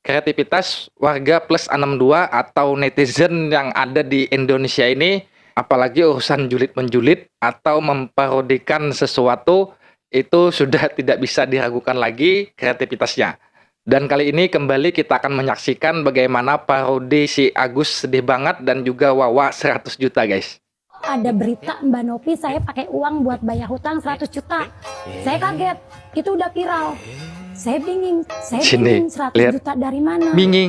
kreativitas warga plus 62 atau netizen yang ada di Indonesia ini, apalagi urusan julid-menjulid atau memparodikan sesuatu, itu sudah tidak bisa diragukan lagi kreativitasnya. Dan kali ini kembali kita akan menyaksikan bagaimana parodi si Agus Sedih Banget dan juga Wawa 100 juta guys. Ada berita Mbak Novi saya pakai uang buat bayar hutang 100 juta. Saya kaget, itu udah viral. Saya bingung 100 lihat. Juta dari mana? Binging.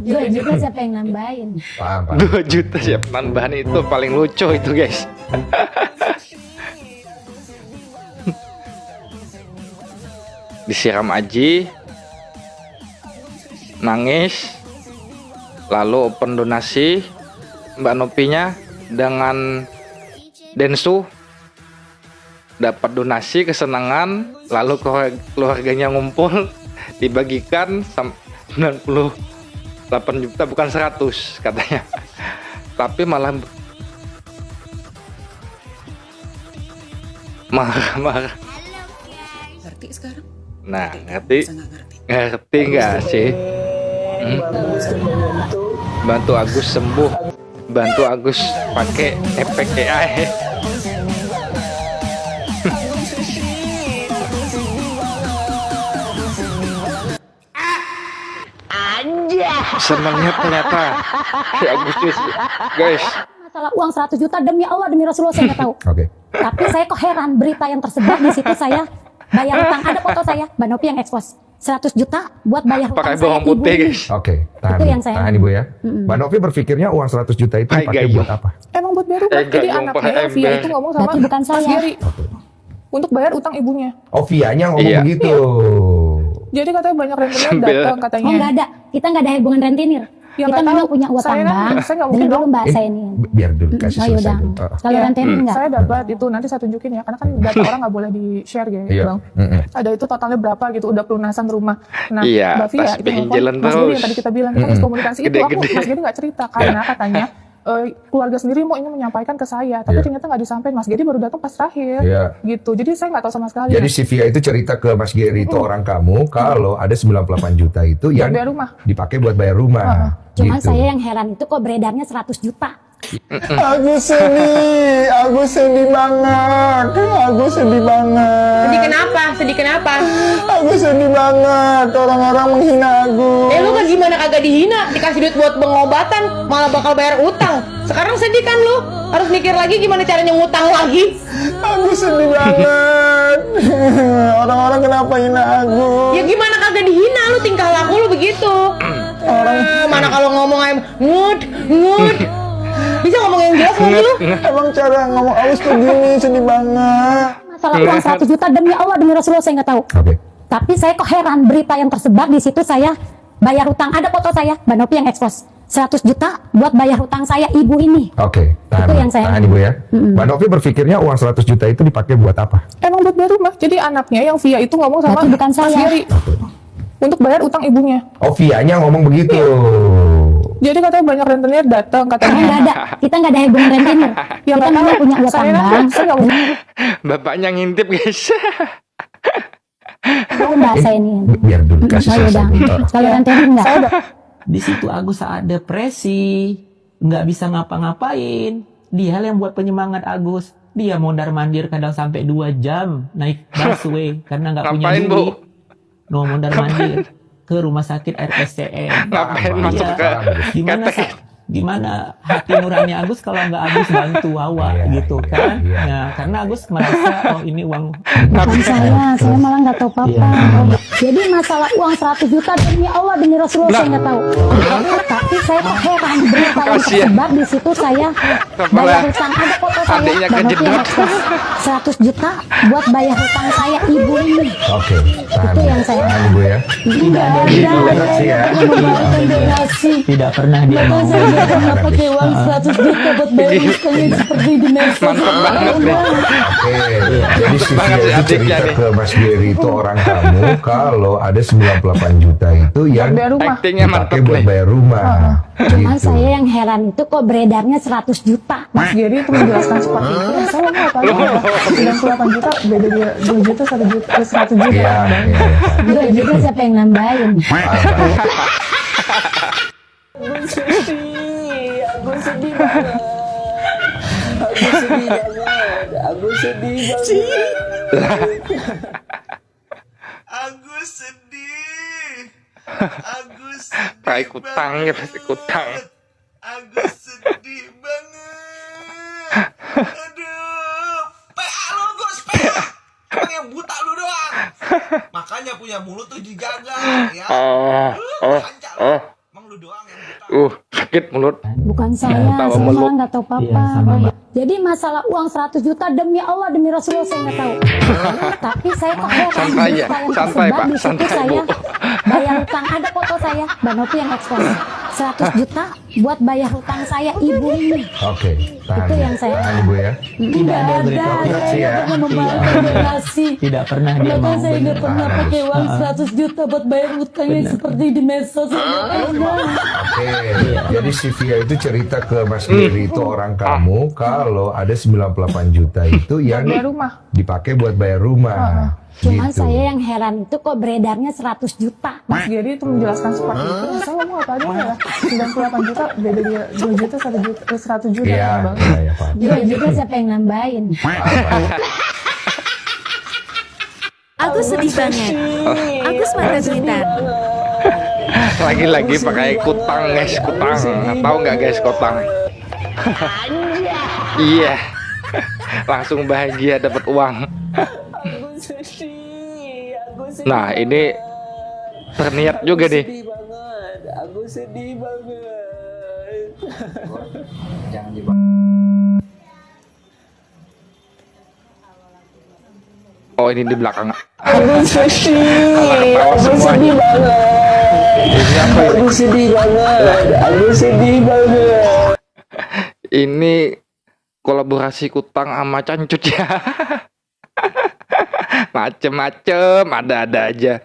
2 juta siapa yang nambahin? 2 juta siapa nambahin, itu paling lucu itu guys. Disiram aji, nangis, lalu open donasi Mbak Nopinya dengan Densu, dapat donasi kesenangan, lalu keluarganya ngumpul, dibagikan 98 juta bukan 100 katanya, tapi malah marah-marah. Ngerti sekarang? Nah, ngerti nggak sih? Bantu Agus sembuh, bantu Agus pakai efek AI. Senangnya ternyata si Agustus guys. Masalah uang 100 juta demi Allah demi Rasulullah saya nggak tahu. Tapi saya kok heran berita yang tersebar di situ, saya bayar utang, ada foto saya Mbak Novi yang ekspos 100 juta buat bayar utang pakai saya bawang putih guys. Tahan Ibu ya. Mbak Novi berpikirnya uang 100 juta itu dipakai buat apa? Emang buat bayar utang. Jadi anaknya yang Via itu ngomong sama Berarti bukan Mas saya. Giri untuk bayar utang ibunya. Oh, Via-nya ngomong begitu. Jadi katanya banyak rentenir datang katanya. Oh nggak ada, kita nggak ada hubungan rentenir. Ya, Kita memang punya utang bank. saya nggak mungkin Dengar dulu dong. Mbak saya ini. Biar dulu kasih Oh selesai yaudah, dulu. kalau rentenir nggak? Saya dapat itu, nanti saya tunjukin ya, karena kan data orang nggak boleh di-share ya, Iya. Bang. Ada itu totalnya berapa gitu, udah pelunasan rumah. Nah, Iya, Mbak Via pas itu pengen nelfon jalan Mas Giri yang terus. tadi kita bilang, kita harus komunikasi itu, Gede-gede. Mas Giri nggak cerita, karena katanya keluarga sendiri mau ingin menyampaikan ke saya, tapi ternyata nggak disampaikan. Mas Giri baru datang pas terakhir, gitu. Jadi saya nggak tahu sama sekali. Jadi si Via itu cerita ke Mas Giri itu orang kamu kalau ada 98 juta itu yang bayar rumah. dipakai buat bayar rumah. Cuman Gitu. saya yang heran itu kok beredarnya 100 juta. Aku sedih banget. Sedih kenapa? Sedih kenapa? Aku sedih banget. Orang-orang menghina aku. Lu kan gimana kagak dihina? Dikasih duit buat pengobatan, malah bakal bayar utang. Sekarang sedih kan lu? Harus mikir lagi gimana caranya ngutang lagi. Aku sedih banget. Orang-orang kenapa hina aku? Ya gimana kagak dihina, lu tingkah laku lu begitu. Mana kalau ngomong ayam ngut. Bisa ngomong yang jelas lagi lu? Emang cara ngomong aus tuh gini, sedih banget. Masalah uang 100 juta demi Allah demi Rasulullah saya nggak tahu. Tapi saya kok heran berita yang tersebar di situ, saya bayar utang, ada foto saya Mbak Novi yang ekspos 100 juta buat bayar hutang saya ibu ini. Tahan Ibu ya. Mbak Novi berpikirnya uang 100 juta itu dipakai buat apa? Emang buat bayar rumah. Jadi anaknya yang Via itu ngomong sama Berarti bukan Mas saya. Giri untuk bayar utang ibunya. Oh, Via-nya ngomong begitu. Jadi katanya banyak rentenir datang Karena katanya. nggak ada, kita nggak ada hubungan rentenir. Ya Kita nggak memang tahu. punya utang bank. Saya nggak mungkin. Bapaknya ngintip guys. Itu Mbak saya ini. Biar dulu kasih Oh selesai yaudah, dulu. kalau rentenir nggak? Di situ Agus saat depresi, nggak bisa ngapa-ngapain. Dia yang buat penyemangat Agus. Dia mondar-mandir kadang sampai 2 jam naik busway karena nggak punya Ngapain, Bu? duit. No mondar-mandir ke rumah sakit RSCM. Ngapain masuk ke Gimana hati nurani Agus kalau nggak Agus bantu Wawa gitu kan? Nah, karena Agus merasa oh ini uang Bukan saya malah nggak tahu apa-apa. Jadi masalah uang 100 juta demi Allah demi Rasulullah saya nggak tahu. Tapi saya kok heran berita yang tersebar di situ, saya bayar hutang, ada foto saya adiknya Mbak Novi yang kejedot. ekspos 100 juta buat bayar hutang saya ibu ini. Itu yang saya Ibu ya. tidak ada tidak pernah dia mau. pernah pakai uang 100 juta buat bayar hutangnya seperti di Messi. Mantap banget nih. Jadi si Via itu cerita ke Mas Giri itu orang kamu kalau ada 98 juta itu yang Bayar rumah. Actingnya dipakai mantap buat nih. bayar rumah. Cuman Gitu. saya yang heran itu kok beredarnya 100 juta. Mas Geri itu menjelaskan seperti itu. Ya, saya mau tanya ya, 98 juta beda dia 2 juta 1 juta 100 juta. Iya, Bang. iya, iya. Enggak juga siapa yang nambahin. Agus sedih. Agus Kayak kutangnya pasti kutang. Agus sedih banget. Aduh. PA lu Gus, PA. Emang yang buta lu doang. Makanya punya mulut tuh dijaga ya. Lancar lu. Emang lu doang yang buta. Sakit mulut. Bukan saya, tahu saya meluk. malah nggak tahu Iya, papa. sama, Mbak. Jadi masalah uang 100 juta demi Allah demi Rasulullah saya nggak tahu. Tapi saya kok heran Santai ya, berita yang santai, tersebar Pak, di situ santai, saya Bu. bayar hutang, ada foto saya, Mbak Novi yang ekspos 100 juta buat bayar hutang saya ibu ini. Oke, tahan. Itu yang saya- Tahan Ibu ya. Tidak ada berita operasi ya. Saya pernah membayar donasi. Tidak pernah dia Bahkan mau saya nggak bener. pernah pakai uang 100 juta buat bayar hutangnya seperti di medsos. Saya nggak pernah. Oke, jadi si Via itu cerita ke Mas Geri itu orang kamu kalau ada 98 juta itu yang Bayar rumah. dipakai buat bayar rumah. Cuman Gitu. saya yang heran itu kok beredarnya 100 juta. Mas Geri itu menjelaskan seperti itu. Ya, saya mau tanya ya, 98 juta beda dia 2 juta 1 juta 100 juta. Iya, Bang. iya, iya, Pak. Juga juga siapa yang nambahin. Agus sedih banget. Agus mata duitan. Lagi-lagi pakai kutang guys, kutang. Tahu nggak guys kutang? Iya. Langsung bahagia dapat uang. Nah, ini terniat juga nih. Oh, ini di belakang. Ketawa semuanya. Ini apa ini? Ini kolaborasi kutang sama cancut ya. Macem-macem, ada-ada aja.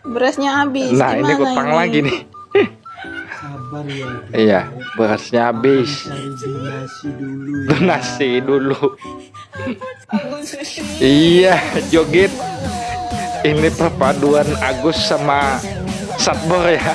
Berasnya habis. Nah, ini Gimana kutang ini? lagi nih. Sabar ya. Iya, berasnya habis. Cari donasi dulu. Donasi dulu. Iya, joget. Ini perpaduan Agus sama Satbor ya.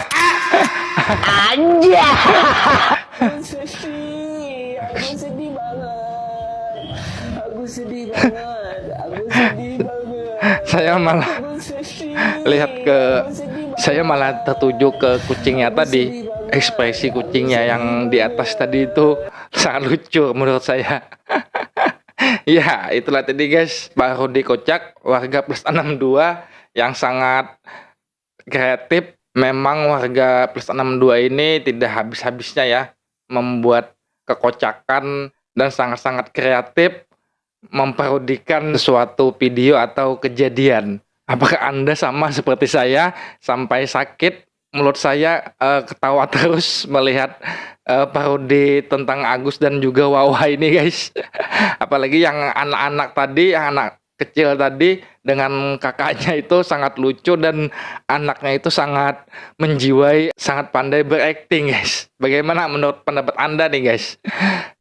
Saya malah tertuju ke kucingnya tadi. Ekspresi kucingnya yang di atas tadi itu sangat lucu menurut saya. Ya, itulah tadi guys, baru dikocak warga plus 62 yang sangat kreatif. Memang warga plus 62 ini tidak habis-habisnya ya membuat kekocakan dan sangat-sangat kreatif memparodikan suatu video atau kejadian. Apakah Anda sama seperti saya sampai sakit mulut saya ketawa terus melihat parodi tentang Agus dan juga Wawa ini guys. Apalagi yang anak-anak tadi, yang anak kecil tadi dengan kakaknya itu sangat lucu dan anaknya itu sangat menjiwai, sangat pandai berakting guys. Bagaimana menurut pendapat Anda nih guys?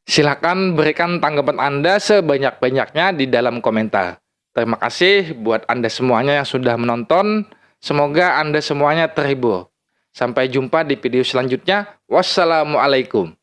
Silakan berikan tanggapan Anda sebanyak-banyaknya di dalam komentar. Terima kasih buat Anda semuanya yang sudah menonton. Semoga Anda semuanya terhibur. Sampai jumpa di video selanjutnya. Wassalamualaikum.